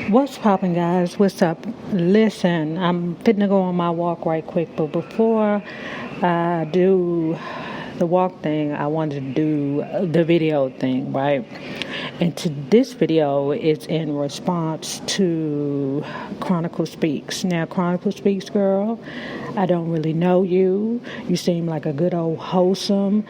What's poppin', guys? What's up? Listen, I'm fitting to go on my walk right quick, but before I do the walk thing, I wanted to do the video thing, right? And this video is in response to Chronicle Speaks. Now, Chronicle Speaks, girl, I don't really know you. You seem like a good old wholesome,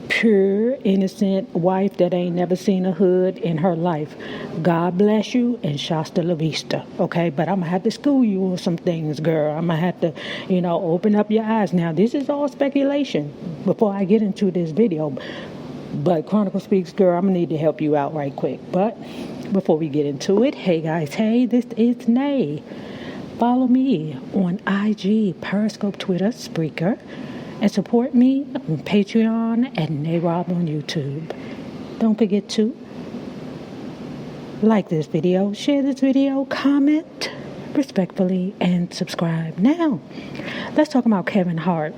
pure, innocent wife that ain't never seen a hood in her life. God bless you and Shasta La Vista, okay? But I'm going to have to school you on some things, girl. I'm going to have to, open up your eyes. Now, this is all speculation before I get into this video. But Chronicle Speaks, girl, I'm going to need to help you out right quick. But before we get into it, hey, guys, hey, this is Nay. Follow me on IG, Periscope, Twitter, Spreaker, and support me on Patreon and NayRob on YouTube. Don't forget to like this video, share this video, comment respectfully, and subscribe. Now, let's talk about Kevin Hart.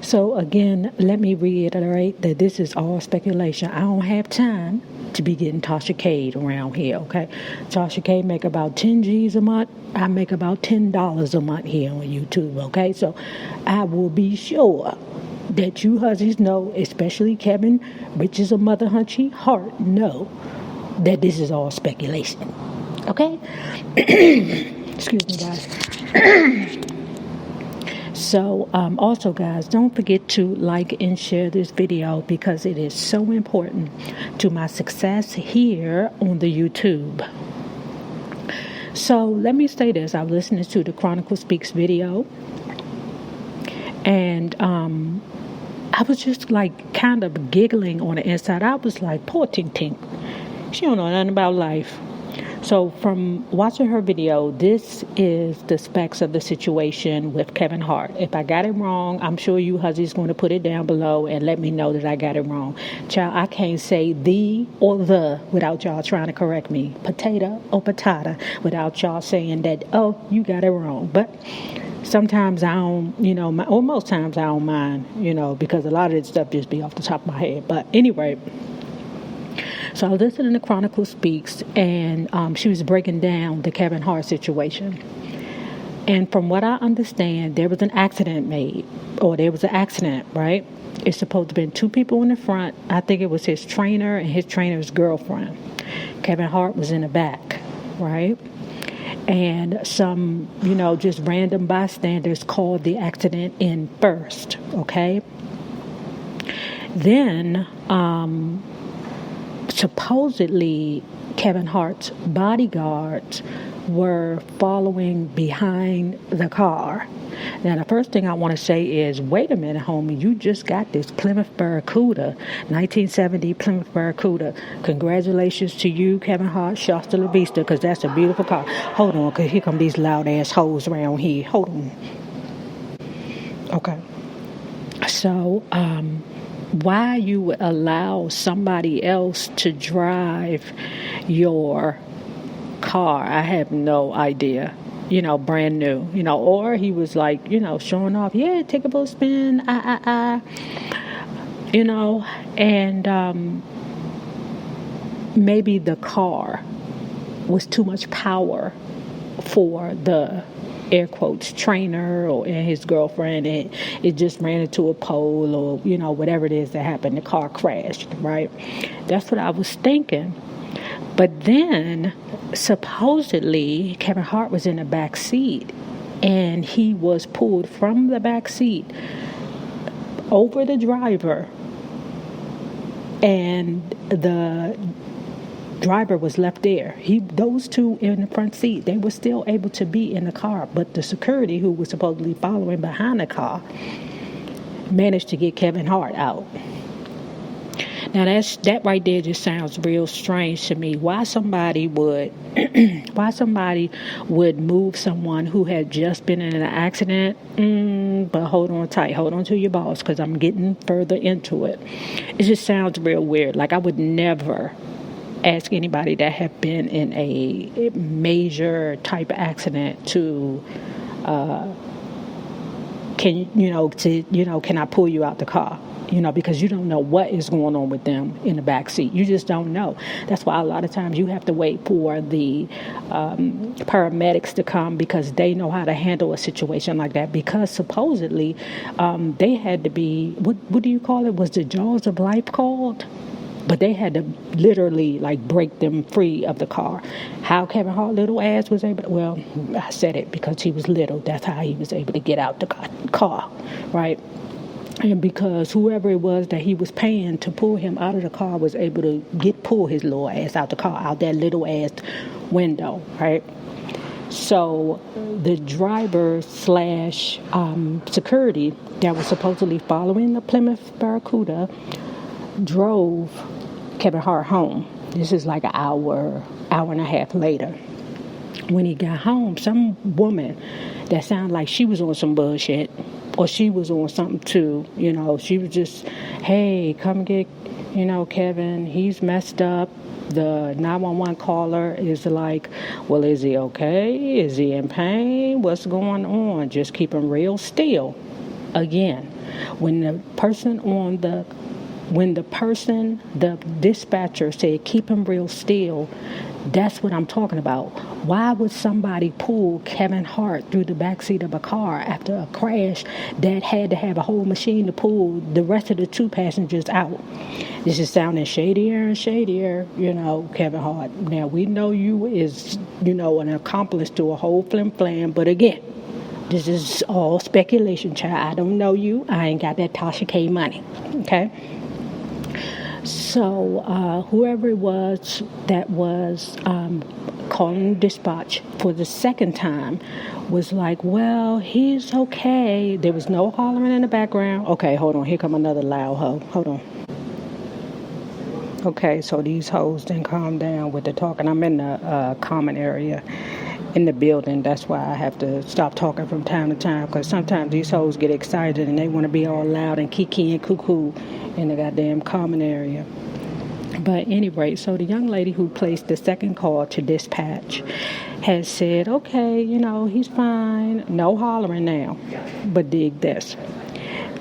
So again, let me reiterate that this is all speculation. I don't have time to be getting Tasha Cade around here, okay? Tasha Cade make about 10 G's a month. I make about $10 a month here on YouTube, okay? So I will be sure that you hussies know, especially Kevin, which is a mother hunchy Hart, know that this is all speculation, okay? Excuse me, guys. So, also, guys, don't forget to like and share this video because it is so important to my success here on the YouTube. So, let me say this. I was listening to the Chronicle Speaks video, and I was just like kind of giggling on the inside. I was like, poor Tink Tink. She don't know nothing about life. So from watching her video, this is the specs of the situation with Kevin Hart. If I got it wrong, I'm sure you hussies going to put it down below and let me know that I got it wrong. Child, I can't say the or the without y'all trying to correct me. Potato or patata without y'all saying that, oh, you got it wrong. But sometimes I don't, or most times I don't mind, because a lot of this stuff just be off the top of my head. But anyway, so I was listening to Chronicle Speaks, and she was breaking down the Kevin Hart situation. And from what I understand, there was an accident made, or there was an accident, right? It's supposed to have been two people in the front. I think it was his trainer and his trainer's girlfriend. Kevin Hart was in the back, right? And some, just random bystanders called the accident in first, okay? Then, supposedly Kevin Hart's bodyguards were following behind the car. Now, the first thing I want to say is, wait a minute, homie, you just got this Plymouth Barracuda, 1970 Plymouth Barracuda. Congratulations to you, Kevin Hart, Shasta La Vista, because that's a beautiful car. Hold on, because here come these loud-ass hoes around here. Hold on. Okay. So, why you would allow somebody else to drive your car, I have no idea. Brand new, or he was like, showing off, yeah, take a little spin, and maybe the car was too much power for the air quotes trainer and his girlfriend, and it just ran into a pole, or whatever it is that happened. The car crashed, right? That's what I was thinking. But then supposedly Kevin Hart was in the back seat, and he was pulled from the back seat over the driver, and the driver was left there. Those two in the front seat, they were still able to be in the car, but the security who was supposedly following behind the car managed to get Kevin Hart out. Now that right there just sounds real strange to me. Why somebody would move someone who had just been in an accident? But hold on tight, hold on to your balls, because I'm getting further into it. It just sounds real weird. Like I would never ask anybody that have been in a major type of accident to can I pull you out the car? because you don't know what is going on with them in the back seat. You just don't know. That's why a lot of times you have to wait for the paramedics to come, because they know how to handle a situation like that. Because supposedly they had to be, what do you call it? Was the jaws of life called? But they had to literally break them free of the car. How Kevin Hart little ass was able to, well, I said it because he was little. That's how he was able to get out the car, right? And because whoever it was that he was paying to pull him out of the car was able to pull his little ass out the car, out that little ass window, right? So the driver / security that was supposedly following the Plymouth Barracuda drove Kevin Hart home. This is like an hour and a half later. When he got home, some woman that sounded like she was on some bullshit, or she was on something too, she was just, hey, come get, Kevin, he's messed up. The 911 caller is like, well, is he okay? Is he in pain? What's going on? Just keep him real still. Again, when the dispatcher said, keep him real still, that's what I'm talking about. Why would somebody pull Kevin Hart through the backseat of a car after a crash that had to have a whole machine to pull the rest of the two passengers out? This is sounding shadier and shadier, Kevin Hart. Now, we know you is, an accomplice to a whole flim-flam, but again, this is all speculation, child. I don't know you. I ain't got that Tasha K money, okay? So whoever it was that was calling dispatch for the second time was like, well, he's okay. There was no hollering in the background. Okay, hold on. Here come another loud hoe. Hold on. Okay, so these hoes didn't calm down with the talking. I'm in the common area in the building. That's why I have to stop talking from time to time, because sometimes these hoes get excited and they want to be all loud and kiki and cuckoo in the goddamn common area. But anyway, so the young lady who placed the second call to dispatch has said, okay, he's fine, no hollering now. But dig this.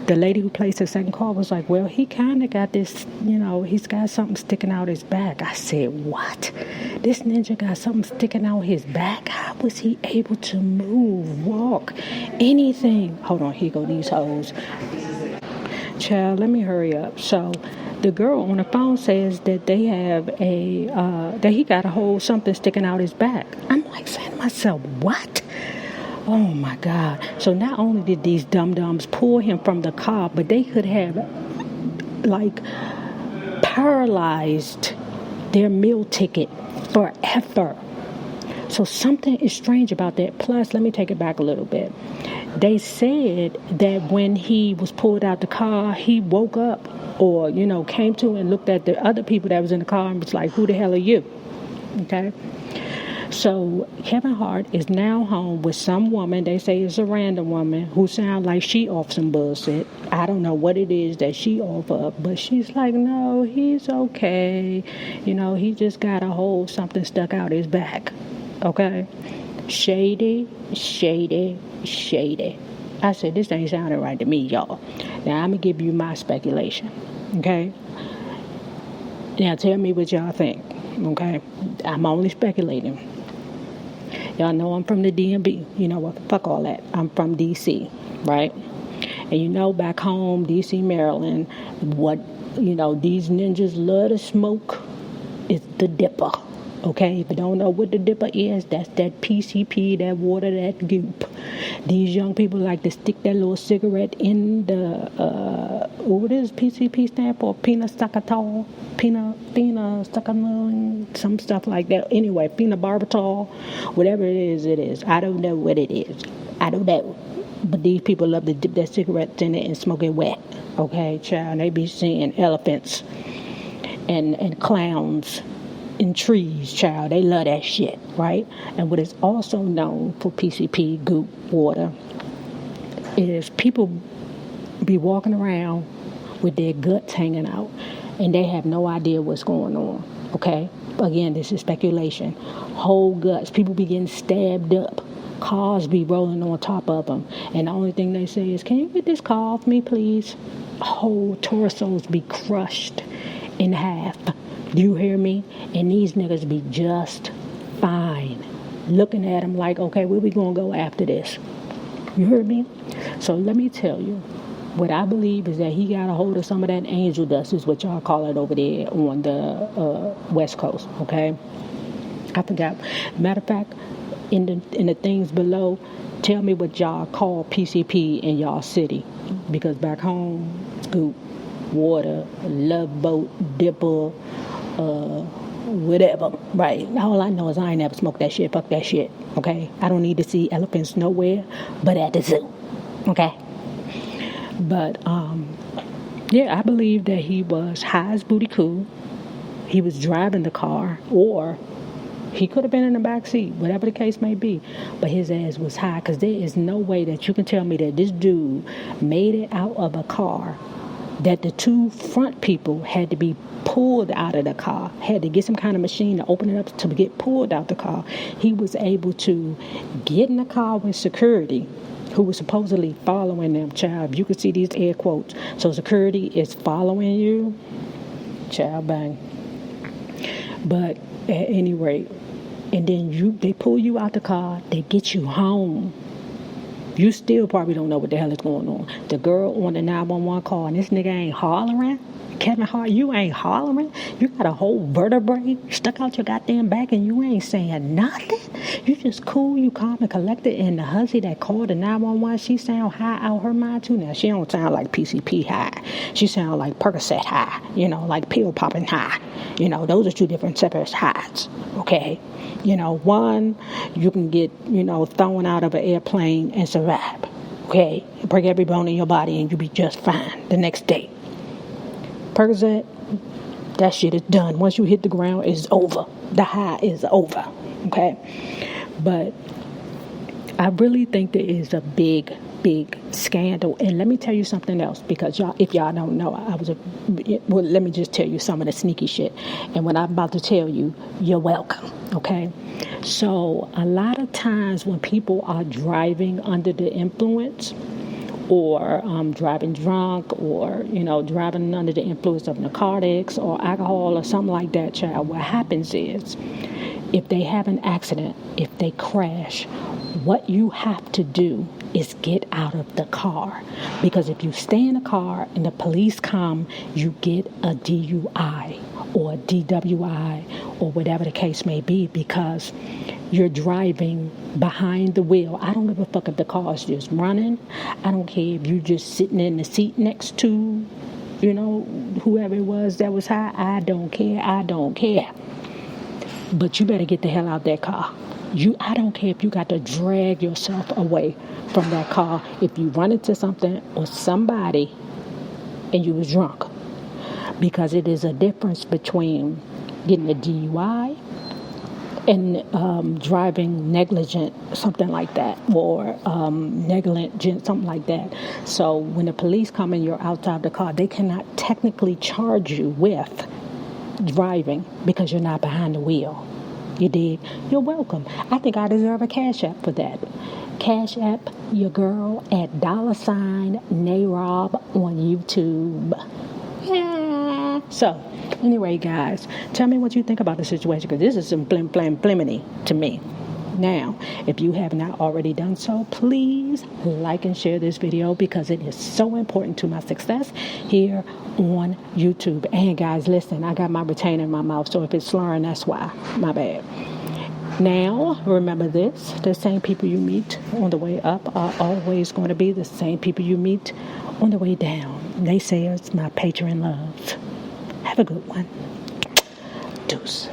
The lady who placed the second call was like, well, he kind of got this, he's got something sticking out his back. I said, what? This ninja got something sticking out his back? How was he able to move, walk, anything? Hold on, here go these hoes. Child, let me hurry up. So the girl on the phone says that they have that he got a whole something sticking out his back. I'm like saying to myself, what? Oh my God. So not only did these dum-dums pull him from the car, but they could have paralyzed their meal ticket forever. So something is strange about that. Plus, let me take it back a little bit. They said that when he was pulled out the car, he woke up or, came to and looked at the other people that was in the car and was like, who the hell are you? Okay. So Kevin Hart is now home with some woman, they say it's a random woman, who sounds like she off some bullshit. I don't know what it is that she off of, but she's like, no, he's okay. He just got a whole something stuck out his back. Okay? Shady, shady, shady. I said, this ain't sounding right to me, y'all. Now, I'm going to give you my speculation. Okay? Now, tell me what y'all think. Okay? I'm only speculating. Y'all know I'm from the DMV. You know what? Fuck all that. I'm from D.C., right? And back home, D.C., Maryland, what, these ninjas love to smoke is the dipper. Okay? If you don't know what the dipper is, that's that PCP, that water, that goop. These young people like to stick that little cigarette in the, what does PCP stand for? Phenobarbital, some stuff like that. Anyway, phenobarbital, whatever it is. I don't know what it is. I don't know. But these people love to dip their cigarettes in it and smoke it wet. Okay, child, they be seeing elephants and clowns in trees, child. They love that shit, right? And what is also known for PCP, goop, water, is people be walking around with their guts hanging out, and they have no idea what's going on, okay? Again, this is speculation. Whole guts. People be getting stabbed up Cars be rolling on top of them. And the only thing they say is, can you get this car off me, please? Whole torsos be crushed in half. Do you hear me? And these niggas be just fine. Looking at them like, okay, where we gonna go after this? You heard me? So let me tell you, what I believe is that he got a hold of some of that angel dust, is what y'all call it over there on the West Coast, okay? I forgot. Matter of fact, in the things below, tell me what y'all call PCP in y'all city. Because back home, scoop, water, love boat, dipper, whatever, right? All I know is I ain't never smoked that shit. Fuck that shit, okay? I don't need to see elephants nowhere but at the zoo, okay? But yeah, I believe that he was high as booty coo. He was driving the car, or he could have been in the back seat, whatever the case may be. But his ass was high, because there is no way that you can tell me that this dude made it out of a car, that the two front people had to be pulled out of the car, had to get some kind of machine to open it up to get pulled out the car. He was able to get in the car with security, who was supposedly following them. Child, you could see these air quotes. So security is following you. Child, bang. But at any rate, and then they pull you out the car, they get you home. You still probably don't know what the hell is going on. The girl on the 911 call, and this nigga ain't hollering. Kevin Hart, you ain't hollering. You got a whole vertebrae stuck out your goddamn back, and you ain't saying nothing. You just cool, you calm and collected. And the hussy that called the 911, she sound high out her mind too. Now, she don't sound like PCP high. She sound like Percocet high, like pill popping high. Those are two different separate highs, okay? One, you can get, thrown out of an airplane and survive, okay? Break every bone in your body and you'll be just fine the next day. Percocet, that shit is done. Once you hit the ground, it's over. The high is over, okay? But I really think there is a big scandal. And let me tell you something else, because if y'all don't know, let me just tell you some of the sneaky shit. And what I'm about to tell you, you're welcome, okay? So a lot of times when people are driving under the influence, or driving drunk, or driving under the influence of narcotics or alcohol or something like that, child, what happens is, if they have an accident, if they crash, what you have to do is get out of the car. Because if you stay in the car and the police come, you get a DUI or a DWI or whatever the case may be, because you're driving behind the wheel. I don't give a fuck if the car is just running. I don't care if you're just sitting in the seat next to, whoever it was that was high. I don't care. But you better get the hell out that car. I don't care if you got to drag yourself away from that car if you run into something or somebody and you was drunk. Because it is a difference between getting a DUI and driving negligent, something like that, or negligent, something like that. So when the police come and you're outside the car, they cannot technically charge you with driving because you're not behind the wheel. You dig? You're welcome. I think I deserve a Cash App for that. Cash App your girl at $NAROB on YouTube. Yeah. So, anyway, guys, tell me what you think about the situation, because this is some bliminy to me. Now, if you have not already done so, please like and share this video, because it is so important to my success here on YouTube. And guys, listen, I got my retainer in my mouth, so if it's slurring, that's why. My bad. Now, remember this: the same people you meet on the way up are always going to be the same people you meet on the way down. Naysayers, my patron love. Have a good one. Deuce.